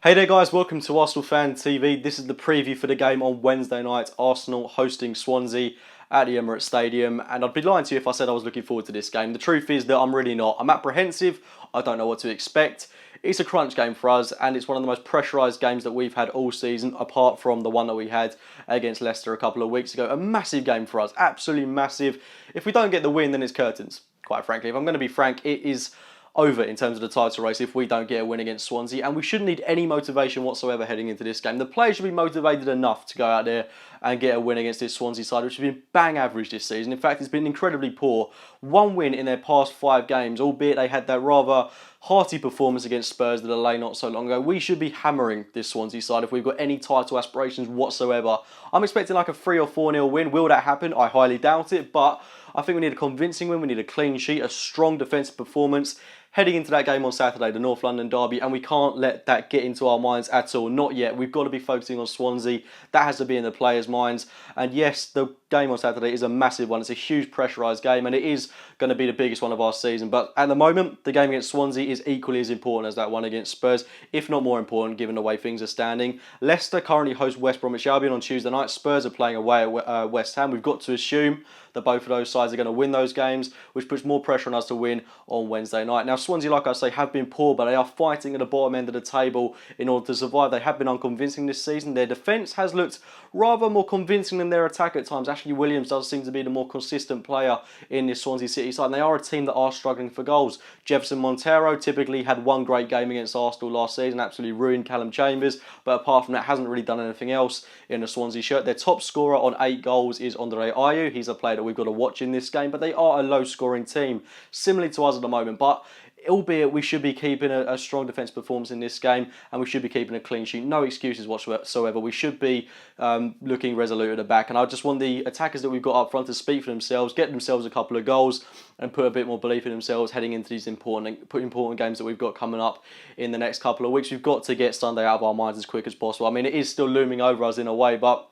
Hey there guys, welcome to Arsenal Fan TV. This is the preview for the game on Wednesday night, Arsenal hosting Swansea at the Emirates Stadium, and I'd be lying to you if I said I was looking forward to this game. The truth is that I'm really not. I'm apprehensive, I don't know what to expect. It's a crunch game for us, and it's one of the most pressurised games that we've had all season, apart from the one that we had against Leicester a couple of weeks ago. A massive game for us, absolutely massive. If we don't get the win, then it's curtains, quite frankly. If I'm going to be frank, it is over in terms of the title race if we don't get a win against Swansea, and we shouldn't need any motivation whatsoever heading into this game. The players should be motivated enough to go out there and get a win against this Swansea side, which has been bang average this season. In fact, it's been incredibly poor. One win in their past 5 games, albeit they had that rather hearty performance against Spurs the delay not so long ago. We should be hammering this Swansea side if we've got any title aspirations whatsoever. I'm expecting like a 3 or 4-0 win. Will that happen? I highly doubt it, but I think we need a convincing win. We need a clean sheet, a strong defensive performance heading into that game on Saturday, the North London derby, and we can't let that get into our minds at all. Not yet. We've got to be focusing on Swansea. That has to be in the players' minds. And yes, the game on Saturday is a massive one. It's a huge pressurised game, and it is going to be the biggest one of our season. But at the moment, the game against Swansea is equally as important as that one against Spurs, if not more important, given the way things are standing. Leicester currently host West Bromwich Albion on Tuesday night. Spurs are playing away at West Ham. We've got to assume that both of those sides are going to win those games, which puts more pressure on us to win on Wednesday night. Now, Swansea, like I say, have been poor, but they are fighting at the bottom end of the table in order to survive. They have been unconvincing this season. Their defence has looked rather more convincing than their attack at times. Ashley Williams does seem to be the more consistent player in this Swansea City side, and they are a team that are struggling for goals. Jefferson Montero typically had one great game against Arsenal last season, absolutely ruined Callum Chambers, but apart from that, hasn't really done anything else in the Swansea shirt. Their top scorer on 8 goals is Andre Ayew. He's a player that we've got to watch in this game, but they are a low-scoring team, similarly to us at the moment. But albeit we should be keeping a strong defence performance in this game, and we should be keeping a clean sheet. No excuses whatsoever. We should be looking resolute at the back, and I just want the attackers that we've got up front to speak for themselves, get themselves a couple of goals, and put a bit more belief in themselves heading into these important games that we've got coming up in the next couple of weeks. We've got to get Sunday out of our minds as quick as possible. I mean, it is still looming over us in a way, but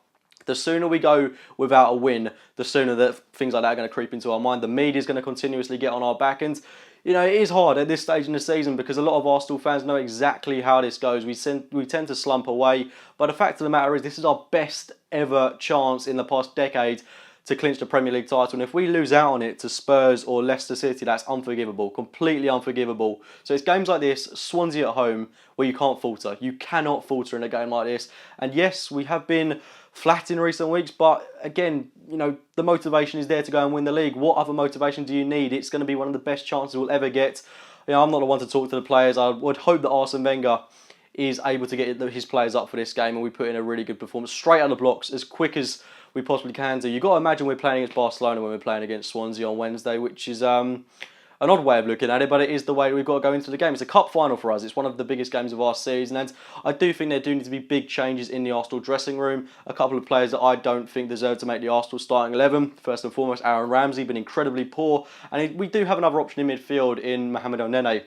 the sooner we go without a win, the sooner that things like that are going to creep into our mind. The media is going to continuously get on our back, and you know, it is hard at this stage in the season because a lot of Arsenal fans know exactly how this goes. We tend to slump away, but the fact of the matter is this is our best ever chance in the past decade to clinch the Premier League title, and if we lose out on it to Spurs or Leicester City, that's unforgivable, completely unforgivable. So it's games like this, Swansea at home, where you can't falter. You cannot falter in a game like this. And yes, we have been flat in recent weeks, but again, you know, the motivation is there to go and win the league. What other motivation do you need? It's going to be one of the best chances we'll ever get. You know, I'm not the one to talk to the players. I would hope that Arsene Wenger is able to get his players up for this game, and we put in a really good performance straight out of the blocks as quick as we possibly can do. You've got to imagine we're playing against Barcelona when we're playing against Swansea on Wednesday, which is an odd way of looking at it, but it is the way we've got to go into the game. It's a cup final for us. It's one of the biggest games of our season, and I do think there do need to be big changes in the Arsenal dressing room. A couple of players that I don't think deserve to make the Arsenal starting 11. First and foremost, Aaron Ramsey, been incredibly poor, and we do have another option in midfield in Mohamed El Nene.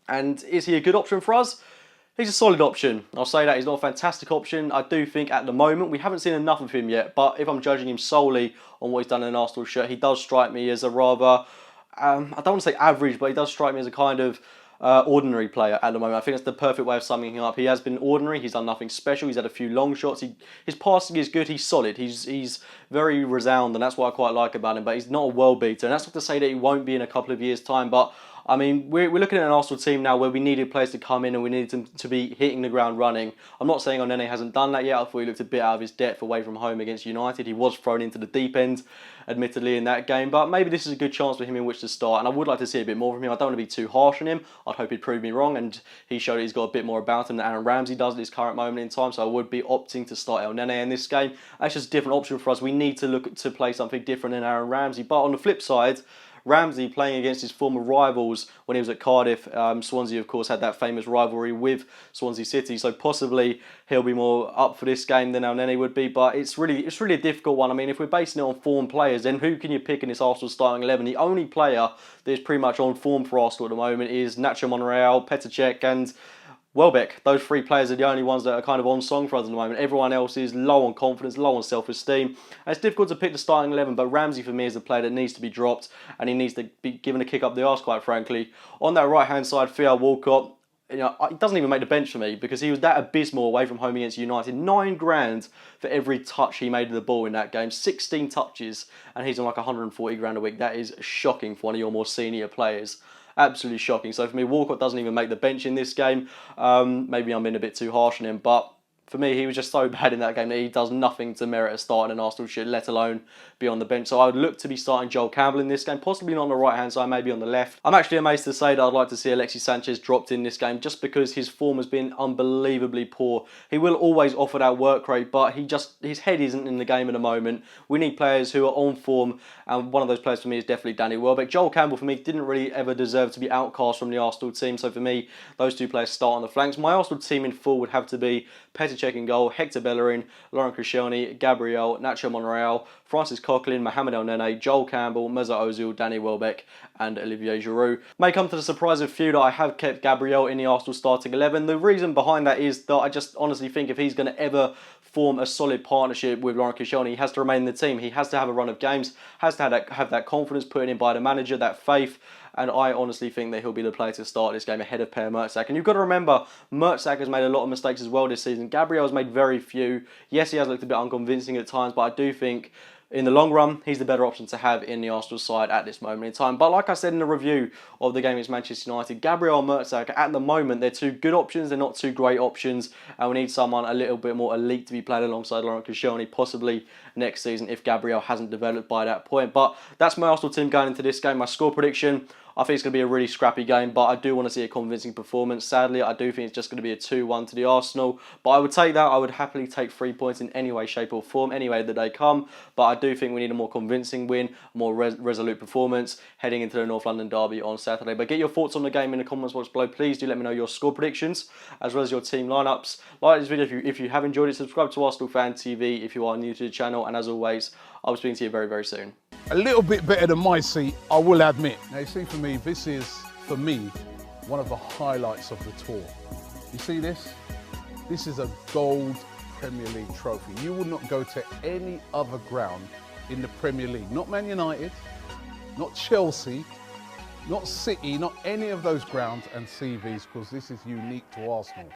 And is he a good option for us? He's a solid option. I'll say that. He's not a fantastic option. I do think at the moment, we haven't seen enough of him yet, but if I'm judging him solely on what he's done in an Arsenal shirt, he does strike me as a rather, I don't want to say average, but he does strike me as a kind of ordinary player at the moment. I think that's the perfect way of summing him up. He has been ordinary. He's done nothing special. He's had a few long shots. His passing is good. He's solid. He's very resound, and that's what I quite like about him, but he's not a world beater, and that's not to say that he won't be in a couple of years' time, but I mean, we're looking at an Arsenal team now where we needed players to come in and we needed them to be hitting the ground running. I'm not saying Onene hasn't done that yet. I thought he looked a bit out of his depth away from home against United. He was thrown into the deep end, admittedly, in that game. But maybe this is a good chance for him in which to start. And I would like to see a bit more from him. I don't want to be too harsh on him. I'd hope he'd prove me wrong. And he showed he's got a bit more about him than Aaron Ramsey does at this current moment in time. So I would be opting to start El Nene in this game. That's just a different option for us. We need to look to play something different than Aaron Ramsey. But on the flip side, Ramsey playing against his former rivals when he was at Cardiff. Swansea, of course, had that famous rivalry with Swansea City, so possibly he'll be more up for this game than El Nene would be. But it's really a difficult one. I mean, if we're basing it on form players, then who can you pick in this Arsenal starting 11? The only player that is pretty much on form for Arsenal at the moment is Nacho Monreal, Petr Cech, and Welbeck. Those 3 players are the only ones that are kind of on song for us at the moment. Everyone else is low on confidence, low on self-esteem. And it's difficult to pick the starting 11, but Ramsey for me is a player that needs to be dropped, and he needs to be given a kick up the arse, quite frankly. On that right-hand side, Theo Walcott, he doesn't even make the bench for me because he was that abysmal away from home against United. 9 grand for every touch he made of the ball in that game. 16 touches, and he's on like 140 grand a week. That is shocking for one of your more senior players. Absolutely shocking. So for me, Walcott doesn't even make the bench in this game. Maybe I'm being a bit too harsh on him, but for me, he was just so bad in that game that he does nothing to merit a start in an Arsenal shirt, let alone be on the bench. So I would look to be starting Joel Campbell in this game, possibly not on the right-hand side, maybe on the left. I'm actually amazed to say that I'd like to see Alexis Sanchez dropped in this game just because his form has been unbelievably poor. He will always offer that work rate, but his head isn't in the game at the moment. We need players who are on form, and one of those players for me is definitely Danny Welbeck. Joel Campbell, for me, didn't really ever deserve to be outcast from the Arsenal team, so for me, those two players start on the flanks. My Arsenal team in full would have to be Petr Cech in goal, Hector Bellerin, Laurent Koscielny, Gabriel, Nacho Monreal, Francis Coquelin, Mohamed El Nene, Joel Campbell, Mesut Ozil, Danny Welbeck and Olivier Giroud. May come to the surprise of few that I have kept Gabriel in the Arsenal starting 11. The reason behind that is that I just honestly think if he's going to ever form a solid partnership with Laurent Koscielny, he has to remain in the team. He has to have a run of games, has to have that confidence put in by the manager, that faith. And I honestly think that he'll be the player to start this game ahead of Per Mertesacker. And you've got to remember, Mertesacker has made a lot of mistakes as well this season. Gabriel has made very few. Yes, he has looked a bit unconvincing at times, but I do think in the long run, he's the better option to have in the Arsenal side at this moment in time. But like I said in the review of the game against Manchester United, Gabriel and Mertesacker, at the moment, they're two good options. They're not two great options. And we need someone a little bit more elite to be played alongside Laurent Koscielny, possibly next season if Gabriel hasn't developed by that point. But that's my Arsenal team going into this game. My score prediction, I think it's going to be a really scrappy game, but I do want to see a convincing performance. Sadly, I do think it's just going to be a 2-1 to the Arsenal. But I would take that. I would happily take 3 points in any way, shape or form, any way that they come. But I do think we need a more convincing win, a more resolute performance heading into the North London derby on Saturday. But get your thoughts on the game in the comments box below. Please do let me know your score predictions as well as your team lineups. Like this video if you have enjoyed it. Subscribe to Arsenal Fan TV if you are new to the channel. And as always, I'll be speaking to you very, very soon. A little bit better than my seat, I will admit. Now you see, for me, this is, for me, one of the highlights of the tour. You see this? This is a gold Premier League trophy. You will not go to any other ground in the Premier League. Not Man United, not Chelsea, not City, not any of those grounds and see these, because this is unique to Arsenal.